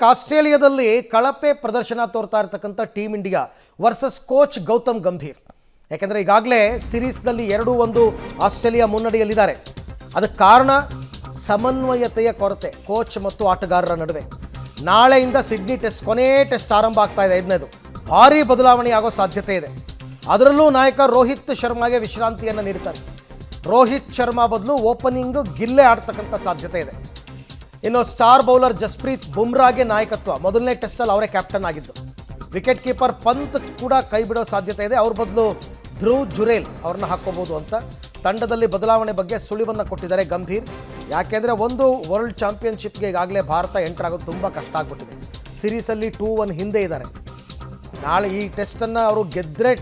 ಆಸ್ಟ್ರೇಲಿಯಾದಲ್ಲಿ ಕಳಪೆ ಪ್ರದರ್ಶನ ತೋರ್ತಾ ಇರತಕ್ಕಂಥ team India versus coach Gautam Gambhir. ಯಾಕೆಂದರೆ ಈಗಾಗಲೇ ಸೀರೀಸ್ನಲ್ಲಿ 2-1 ಆಸ್ಟ್ರೇಲಿಯಾ ಮುನ್ನಡೆಯಲ್ಲಿದ್ದಾರೆ. ಅದಕ್ಕೆ ಕಾರಣ ಸಮನ್ವಯತೆಯ ಕೊರತೆ ಕೋಚ್ ಮತ್ತು ಆಟಗಾರರ ನಡುವೆ. ನಾಳೆಯಿಂದ ಸಿಡ್ನಿ ಟೆಸ್ಟ್ ಕೊನೆ ಟೆಸ್ಟ್ ಆರಂಭ ಆಗ್ತಾ ಇದೆ. 5ನೇದು ಭಾರೀ ಬದಲಾವಣೆ ಆಗೋ ಸಾಧ್ಯತೆ ಇದೆ. ಅದರಲ್ಲೂ ನಾಯಕ ರೋಹಿತ್ ಶರ್ಮಾಗೆ ವಿಶ್ರಾಂತಿಯನ್ನು ನೀಡ್ತಾರೆ. ರೋಹಿತ್ ಶರ್ಮಾ ಬದಲು ಓಪನಿಂಗ್ ಗಿಲ್ಲೆ ಆಡ್ತಕ್ಕಂಥ ಸಾಧ್ಯತೆ ಇದೆ. ಇನ್ನು ಸ್ಟಾರ್ ಬೌಲರ್ ಜಸ್ಪ್ರೀತ್ ಬುಮ್ರಾಗೆ ನಾಯಕತ್ವ. ಮೊದಲನೇ ಟೆಸ್ಟಲ್ಲಿ ಅವರೇ ಕ್ಯಾಪ್ಟನ್ ಆಗಿದ್ದು. ವಿಕೆಟ್ ಕೀಪರ್ ಪಂತ್ ಕೂಡ ಕೈ ಬಿಡೋ ಸಾಧ್ಯತೆ ಇದೆ. ಅವ್ರ ಬದಲು ಧ್ರುವ್ ಜುರೇಲ್ ಅವ್ರನ್ನ ಹಾಕ್ಕೋಬೋದು ಅಂತ ತಂಡದಲ್ಲಿ ಬದಲಾವಣೆ ಬಗ್ಗೆ ಸುಳಿವನ್ನು ಕೊಟ್ಟಿದ್ದಾರೆ ಗಂಭೀರ್. ಯಾಕೆಂದರೆ ಒಂದು ವರ್ಲ್ಡ್ ಚಾಂಪಿಯನ್ಶಿಪ್ಗೆ ಈಗಾಗಲೇ ಭಾರತ ಎಂಟರ್ ಆಗೋದು ತುಂಬ ಕಷ್ಟ ಆಗ್ಬಿಟ್ಟಿದೆ. ಸೀರೀಸಲ್ಲಿ 2-1 ಹಿಂದೆ ಇದ್ದಾರೆ. ನಾಳೆ ಈ ಟೆಸ್ಟನ್ನು ಅವರು ಗೆದ್ದರೆ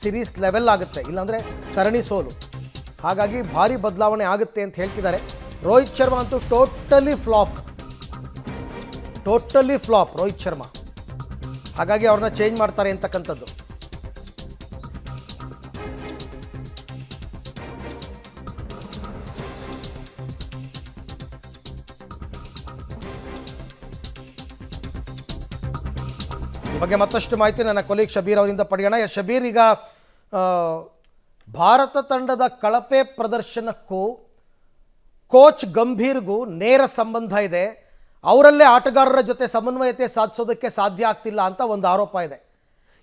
ಸೀರೀಸ್ ಲೆವೆಲ್ ಆಗುತ್ತೆ, ಇಲ್ಲಾಂದರೆ ಸರಣಿ ಸೋಲು. ಹಾಗಾಗಿ ಭಾರಿ ಬದಲಾವಣೆ ಆಗುತ್ತೆ ಅಂತ ಹೇಳ್ತಿದ್ದಾರೆ. ರೋಹಿತ್ ಶರ್ಮಾ ಅಂತೂ ಟೋಟಲಿ ಫ್ಲಾಪ್ ರೋಹಿತ್ ಶರ್ಮಾ. ಹಾಗಾಗಿ ಅವ್ರನ್ನ ಚೇಂಜ್ ಮಾಡ್ತಾರೆ ಅಂತಕ್ಕಂಥದ್ದು. ಈ ಬಗ್ಗೆ ಮತ್ತಷ್ಟು ಮಾಹಿತಿ ನನ್ನ ಕೊಲೀಗ್ ಶಬೀರ್ ಅವರಿಂದ ಪಡೆಯೋಣ. ಶಬೀರ್, ಈಗ ಭಾರತ ತಂಡದ ಕಳಪೆ ಪ್ರದರ್ಶನಕ್ಕೂ ಕೋಚ್ ಗಂಭೀರ್ಗೂ ನೇರ ಸಂಬಂಧ ಇದೆ. ಅವರಲ್ಲೇ ಆಟಗಾರರ ಜೊತೆ ಸಮನ್ವಯತೆ ಸಾಧಿಸೋದಕ್ಕೆ ಸಾಧ್ಯ ಆಗ್ತಿಲ್ಲ ಅಂತ ಒಂದು ಆರೋಪ ಇದೆ.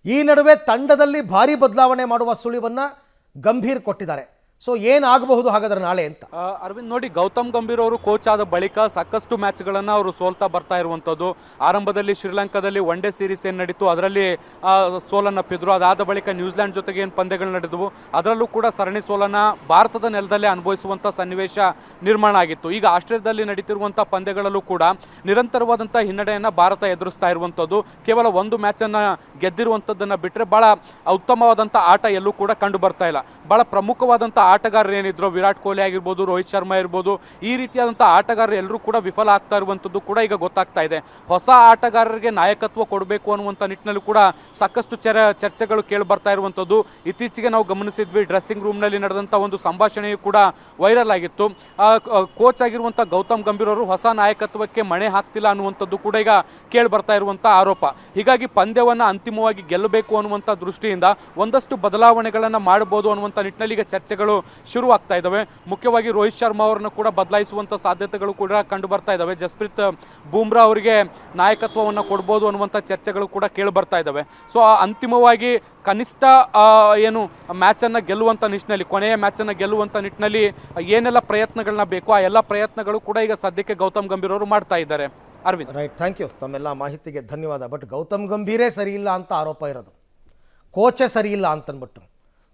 ಈ ನಡುವೆ ತಂಡದಲ್ಲಿ ಭಾರಿ ಬದಲಾವಣೆ ಮಾಡುವ ಸುಳಿವನ್ನು ಗಂಭೀರ್ ಕೊಟ್ಟಿದ್ದಾರೆ. ಸೊ ಏನಾಗಬಹುದು ಹಾಗಾದ್ರೆ ನಾಳೆ ಅಂತ? ಅರವಿಂದ್, ನೋಡಿ, ಗೌತಮ್ ಗಂಭೀರ್ ಅವರು ಕೋಚ್ ಆದ ಬಳಿಕ ಸಾಕಷ್ಟು ಮ್ಯಾಚ್ಗಳನ್ನು ಅವರು ಸೋಲ್ತಾ ಬರ್ತಾ ಇರುವಂಥದ್ದು. ಆರಂಭದಲ್ಲಿ ಶ್ರೀಲಂಕಾದಲ್ಲಿ ಒನ್ ಡೇ ಸೀರೀಸ್ ಏನು ನಡೀತು ಅದರಲ್ಲಿ ಸೋಲನ್ನಪ್ಪಿದ್ರು. ಅದಾದ ಬಳಿಕ ನ್ಯೂಜಿಲೆಂಡ್ ಜೊತೆಗೆ ಏನು ಪಂದ್ಯಗಳು ನಡೆದವು ಅದರಲ್ಲೂ ಕೂಡ ಸರಣಿ ಸೋಲನ್ನು ಭಾರತದ ನೆಲದಲ್ಲೇ ಅನುಭವಿಸುವಂಥ ಸನ್ನಿವೇಶ ನಿರ್ಮಾಣ ಆಗಿತ್ತು. ಈಗ ಆಸ್ಟ್ರೇಲಿಯಾದಲ್ಲಿ ನಡೀತಿರುವಂಥ ಪಂದ್ಯಗಳಲ್ಲೂ ಕೂಡ ನಿರಂತರವಾದಂಥ ಹಿನ್ನಡೆಯನ್ನು ಭಾರತ ಎದುರಿಸ್ತಾ ಇರುವಂಥದ್ದು. ಕೇವಲ ಒಂದು ಮ್ಯಾಚನ್ನು ಗೆದ್ದಿರುವಂಥದ್ದನ್ನು ಬಿಟ್ಟರೆ ಭಾಳ ಉತ್ತಮವಾದಂಥ ಆಟ ಎಲ್ಲೂ ಕೂಡ ಕಂಡು ಬರ್ತಾ ಇಲ್ಲ. ಭಾಳ ಪ್ರಮುಖವಾದಂಥ ಆಟಗಾರರು ಏನಿದ್ರು, ವಿರಾಟ್ ಕೊಹ್ಲಿ ಆಗಿರ್ಬೋದು, ರೋಹಿತ್ ಶರ್ಮಾ ಇರ್ಬೋದು, ಈ ರೀತಿಯಾದಂಥ ಆಟಗಾರರು ಎಲ್ಲರೂ ಕೂಡ ವಿಫಲ ಆಗ್ತಾ ಇರುವಂಥದ್ದು ಕೂಡ ಈಗ ಗೊತ್ತಾಗ್ತಾ ಇದೆ. ಹೊಸ ಆಟಗಾರರಿಗೆ ನಾಯಕತ್ವ ಕೊಡಬೇಕು ಅನ್ನುವಂಥ ನಿಟ್ಟಿನಲ್ಲಿ ಕೂಡ ಸಾಕಷ್ಟು ಚರ್ಚೆಗಳು ಕೇಳಿ ಬರ್ತಾ ಇರುವಂಥದ್ದು. ಇತ್ತೀಚೆಗೆ ನಾವು ಗಮನಿಸಿದ್ವಿ, ಡ್ರೆಸ್ಸಿಂಗ್ ರೂಮ್ನಲ್ಲಿ ನಡೆದಂಥ ಒಂದು ಸಂಭಾಷಣೆಯು ಕೂಡ ವೈರಲ್ ಆಗಿತ್ತು. ಕೋಚ್ ಆಗಿರುವಂಥ ಗೌತಮ್ ಗಂಭೀರ್ ಅವರು ಹೊಸ ನಾಯಕತ್ವಕ್ಕೆ ಮಣೆ ಹಾಕ್ತಿಲ್ಲ ಅನ್ನುವಂಥದ್ದು ಕೂಡ ಈಗ ಕೇಳಿ ಬರ್ತಾ ಇರುವಂಥ ಆರೋಪ. ಹೀಗಾಗಿ ಪಂದ್ಯವನ್ನು ಅಂತಿಮವಾಗಿ ಗೆಲ್ಲಬೇಕು ಅನ್ನುವಂಥ ದೃಷ್ಟಿಯಿಂದ ಒಂದಷ್ಟು ಬದಲಾವಣೆಗಳನ್ನು ಮಾಡಬಹುದು ಅನ್ನುವಂಥ ನಿಟ್ಟಿನಲ್ಲಿ ಈಗ ಚರ್ಚೆಗಳು ಶುರುವಾಗ್ತಾ ಇದ್ದಾವೆ. ಮುಖ್ಯವಾಗಿ ರೋಹಿತ್ ಶರ್ಮಾ ಅವರನ್ನು ಕೂಡ ಬದಲಾಯಿಸುವಂಥ ಸಾಧ್ಯತೆಗಳು ಕೂಡ ಕಂಡು ಬರ್ತಾ ಇದ್ದಾವೆ. ಜಸ್ಪ್ರೀತ್ ಬುಮ್ರಾ ಅವರಿಗೆ ನಾಯಕತ್ವವನ್ನು ಕೊಡ್ಬೋದು ಅನ್ನುವಂಥ ಚರ್ಚೆಗಳು ಕೂಡ ಕೇಳಿ ಬರ್ತಾ ಇದ್ದಾವೆ. ಸೊ ಅಂತಿಮವಾಗಿ ಕನಿಷ್ಠ ಏನು ಮ್ಯಾಚನ್ನು ಗೆಲ್ಲುವಂಥ ನಿಟ್ಟಿನಲ್ಲಿ, ಕೊನೆಯ ಮ್ಯಾಚನ್ನು ಗೆಲ್ಲುವಂಥ ನಿಟ್ಟಿನಲ್ಲಿ ಏನೆಲ್ಲ ಪ್ರಯತ್ನಗಳನ್ನ ಬೇಕು ಆ ಎಲ್ಲ ಪ್ರಯತ್ನಗಳು ಕೂಡ ಈಗ ಸದ್ಯಕ್ಕೆ ಗೌತಮ್ ಗಂಭೀರ್ ಅವರು ಮಾಡ್ತಾ ಇದ್ದಾರೆ. Arvind, right, thank you. ತಮ್ಮೆಲ್ಲ ಮಾಹಿತಿಗೆ ಧನ್ಯವಾದ. ಬಟ್ ಗೌತಮ್ ಗಂಭೀರೇ ಸರಿ ಇಲ್ಲ ಅಂತ ಆರೋಪ ಇರೋದು, ಕೋಚೇ ಸರಿ ಇಲ್ಲ ಅಂತನ್ಬಿಟ್ಟು.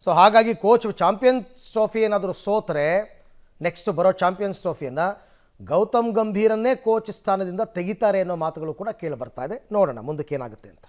ಸೊ ಹಾಗಾಗಿ ಕೋಚ್ ಚಾಂಪಿಯನ್ಸ್ ಟ್ರೋಫಿ ಏನಾದರೂ ಸೋತರೆ ನೆಕ್ಸ್ಟ್ ಬರೋ ಚಾಂಪಿಯನ್ಸ್ ಟ್ರೋಫಿಯನ್ನು ಗೌತಮ್ ಗಂಭೀರನ್ನೇ ಕೋಚ್ ಸ್ಥಾನದಿಂದ ತೆಗಿತಾರೆ ಅನ್ನೋ ಮಾತುಗಳು ಕೂಡ ಕೇಳಿ ಬರ್ತಾ ಇದೆ. ನೋಡೋಣ ಮುಂದಕ್ಕೆ ಏನಾಗುತ್ತೆ ಅಂತ.